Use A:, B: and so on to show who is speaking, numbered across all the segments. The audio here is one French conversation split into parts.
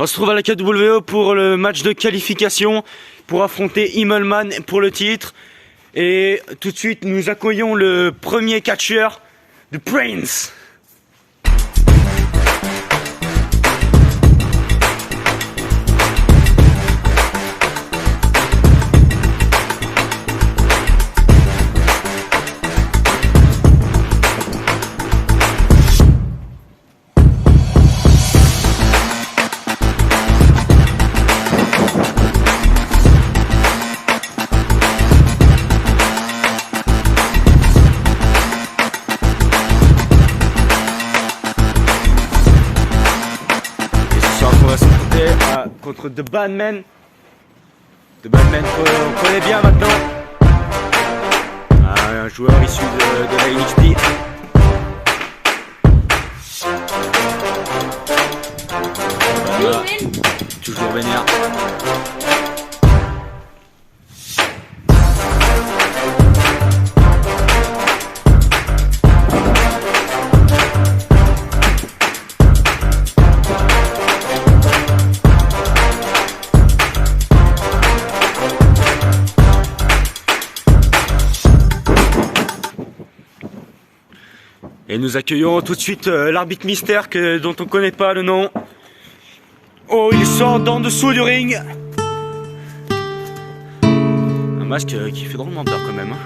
A: On se trouve à la KWO pour le match de qualification pour affronter Immelman pour le titre. Et tout de suite, nous accueillons le premier catcheur, The Prince. On va s'affronter contre The Badman. The Badman qu'on connaît bien maintenant. Un joueur issu de la NXT. Voilà. Toujours vénère. Et nous accueillons tout de suite l'arbitre mystère dont on ne connaît pas le nom. Oh, il sort d'en dessous du ring. Un masque qui fait drôlement peur quand même.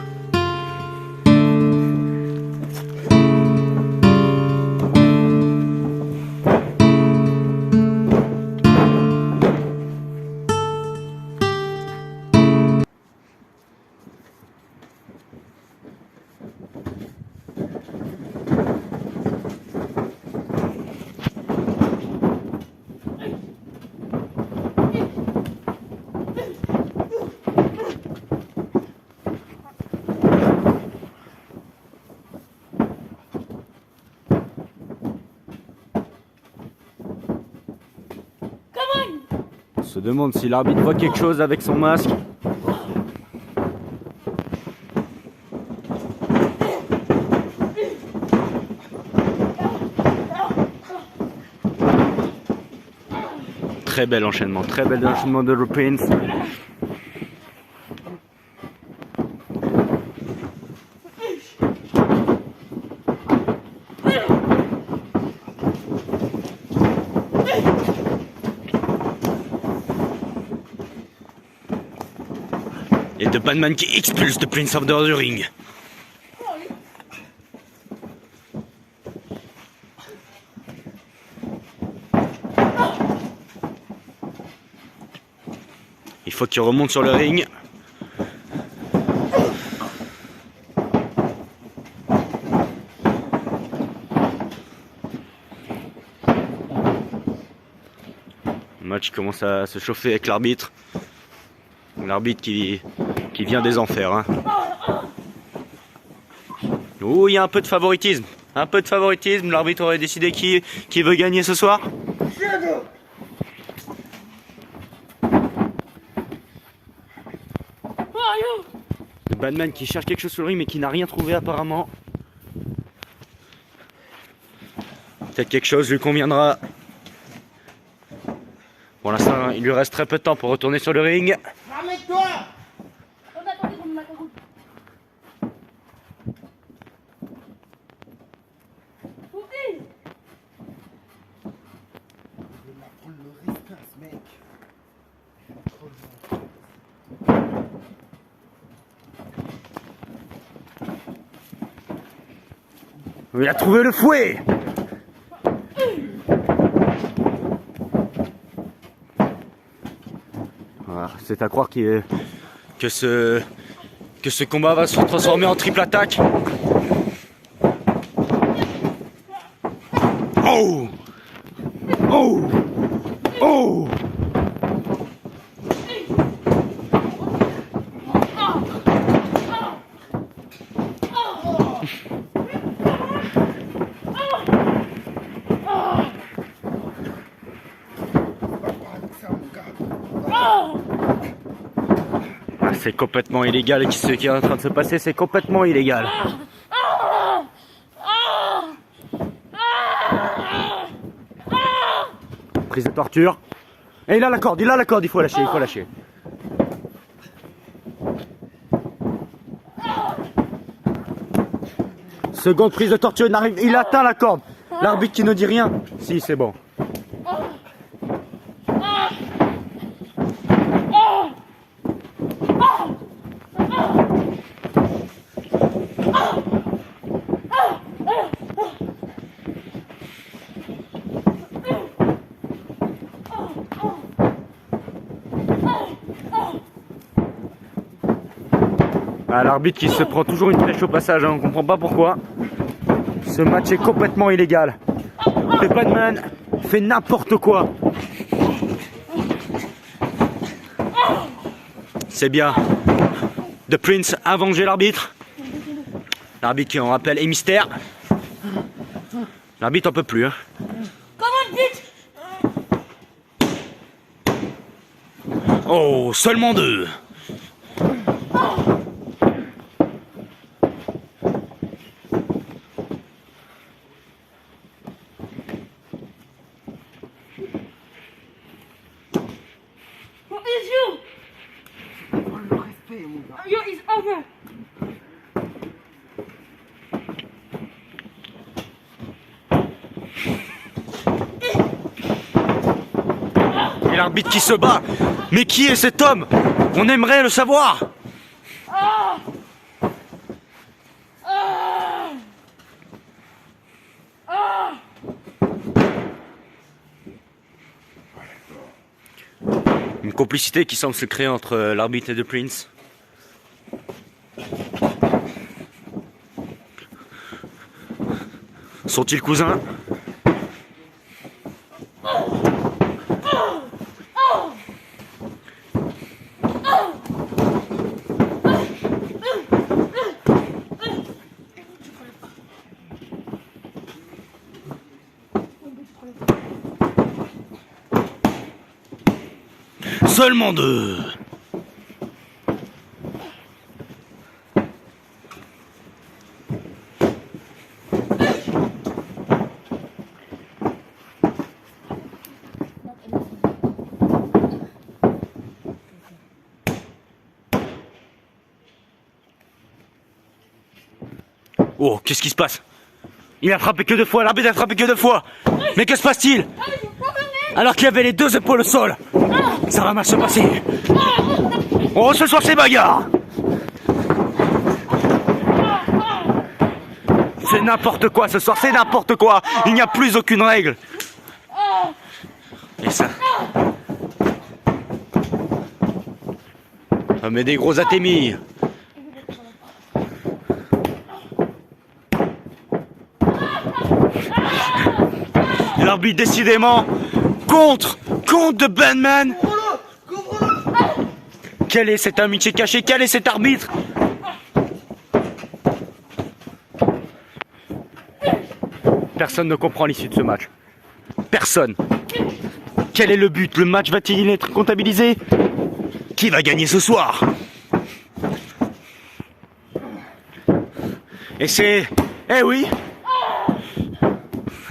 A: On se demande si l'arbitre voit quelque chose avec son masque. Très bel enchaînement de The Prince. Et The Badman qui expulse The Prince of the ring. Il faut qu'il remonte sur le ring. Le match commence à se chauffer avec l'arbitre. L'arbitre qui vient des enfers. Hein. Oh, il y a un peu de favoritisme. Un peu de favoritisme. L'arbitre aurait décidé qui veut gagner ce soir. Le Badman qui cherche quelque chose sur le ring mais qui n'a rien trouvé apparemment. Peut-être quelque chose lui conviendra. Pour l'instant, il lui reste très peu de temps pour retourner sur le ring.
B: Ramène-toi.
A: Il a trouvé le fouet. Voilà, c'est à croire que ce combat va se transformer en triple attaque. Oh! Oh! Oh! C'est complètement illégal et ce qui est en train de se passer, c'est complètement illégal. Prise de torture. Et il a la corde, il faut lâcher, il faut lâcher. Seconde prise de torture, il atteint la corde. L'arbitre qui ne dit rien. Si, c'est bon. Ah, l'arbitre qui se prend toujours une flèche au passage, hein, on comprend pas pourquoi. Ce match est complètement illégal. The Batman fait n'importe quoi. C'est bien. The Prince a vengé l'arbitre. L'arbitre qui, on rappelle, est mystère. L'arbitre en peut plus. Hein. Oh, seulement 2. Et l'arbitre qui se bat. Mais qui est cet homme? On aimerait le savoir. Une complicité qui semble se créer entre l'arbitre et The Prince. Sont-ils cousins? Seulement 2. Oh, qu'est-ce qui se passe? Il a frappé que 2 fois, l'arbitre a frappé que 2 fois. Mais que se passe-t-il? Alors qu'il y avait les 2 épaules au sol. Ça va mal se passer. Oh, ce soir c'est bagarre. C'est n'importe quoi ce soir, c'est n'importe quoi. Il n'y a plus aucune règle. Et ça. Ah, mais des gros atémis. L'arbitre décidément contre The Batman. Quelle est cette amitié cachée? Quel est cet arbitre? Personne ne comprend l'issue de ce match. Personne. Quel est le but? Le match va-t-il être comptabilisé? Qui va gagner ce soir? Et c'est... Eh oui!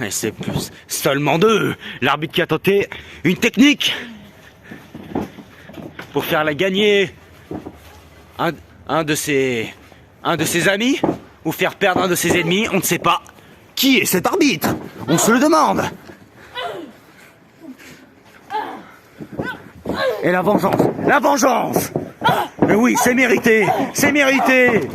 A: Et c'est plus seulement 2. L'arbitre qui a tenté une technique pour faire la gagner un de ses amis ou faire perdre un de ses ennemis. On ne sait pas. Qui est cet arbitre? On se le demande. Et la vengeance. La vengeance. Mais oui, c'est mérité. C'est mérité.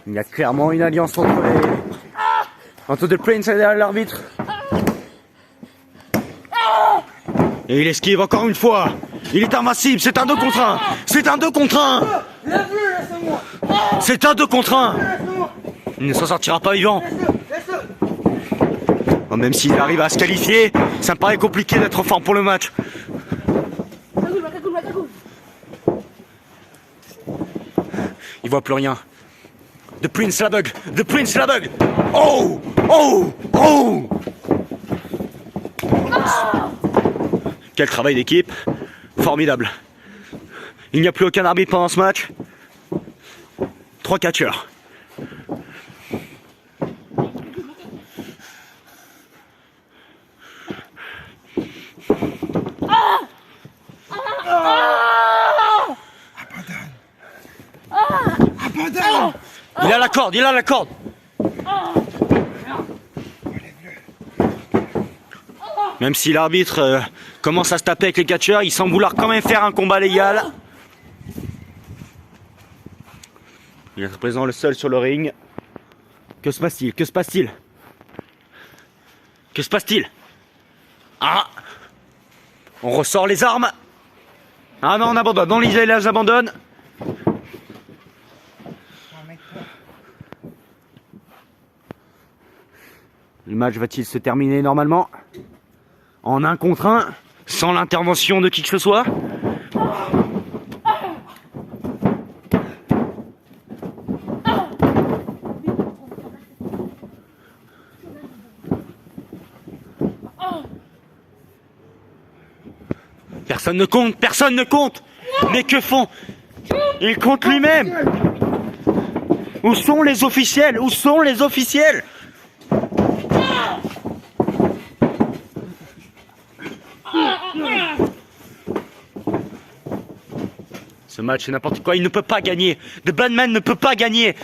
A: Il y a clairement une alliance entre The Prince et l'arbitre. Et il esquive encore une fois. Il est invincible, c'est un 2 contre 1. C'est un 2 contre 1. C'est un 2 contre 1. Il ne s'en sortira pas vivant. Bon, même s'il arrive à se qualifier, ça me paraît compliqué d'être en forme pour le match. Il voit plus rien. The Prince l'aveugle. The Prince l'aveugle. Oh! Oh! Oh! Quel travail d'équipe. Formidable. Il n'y a plus aucun arbitre pendant ce match. 3 catcheurs.
B: Abandonne.
A: Il a la corde, il a la corde. Même si l'arbitre commence à se taper avec les catcheurs, il semble vouloir quand même faire un combat légal. Il est à présent le seul sur le ring. Que se passe-t-il? Que se passe-t-il? Que se passe-t-il? Ah! On ressort les armes. Ah non, on abandonne. Non, les abandonnent. Le match va-t-il se terminer normalement en 1 contre 1, sans l'intervention de qui que ce soit? Personne ne compte, personne ne compte. Mais que font? Il compte lui-même. Où sont les officiels? Où sont les officiels? Ce match c'est n'importe quoi, il ne peut pas gagner. The Bandman ne peut pas gagner.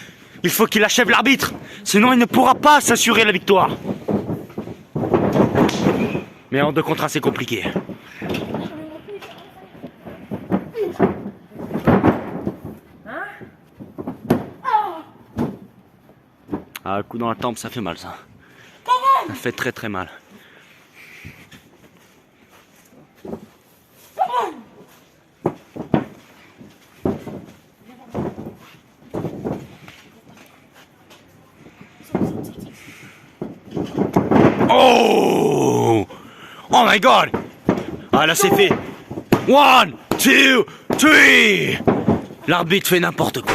A: Il faut qu'il achève l'arbitre, sinon il ne pourra pas s'assurer la victoire. Mais en 2 contre 1 c'est compliqué. Ah, coup dans la tempe, ça fait mal ça. Ça fait très très mal. Oh! Oh my god! Ah là c'est fait. 1, 2, 3. L'arbitre fait n'importe quoi.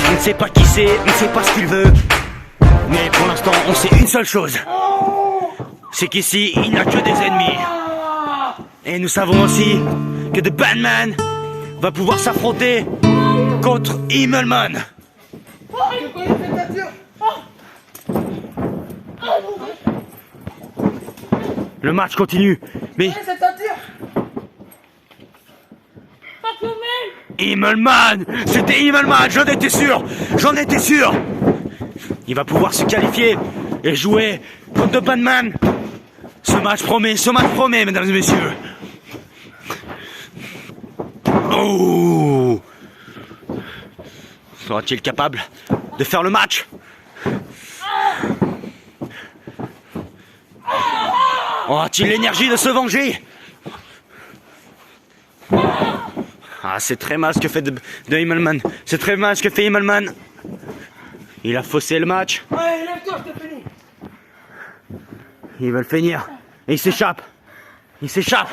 A: On ne sait pas qui c'est, on ne sait pas ce qu'il veut. Mais pour l'instant, on sait une seule chose. C'est qu'ici, il n'a que des ennemis. Et nous savons aussi que The Bandman va pouvoir s'affronter contre Himmelman. Le match continue, mais Himmelman, c'était Himmelman, j'en étais sûr, Il va pouvoir se qualifier et jouer contre The Bandman. Ce match promet, mesdames et messieurs. Oh! Sera-t-il capable de faire le match? Aura-t-il l'énergie de se venger? Ah, c'est très mal ce que fait de Himmelman. C'est très mal ce que fait Himmelman. Il a faussé le match.
B: Ouais, lève-toi, je te finis.
A: Ils veulent finir. Et il s'échappe. Il s'échappe.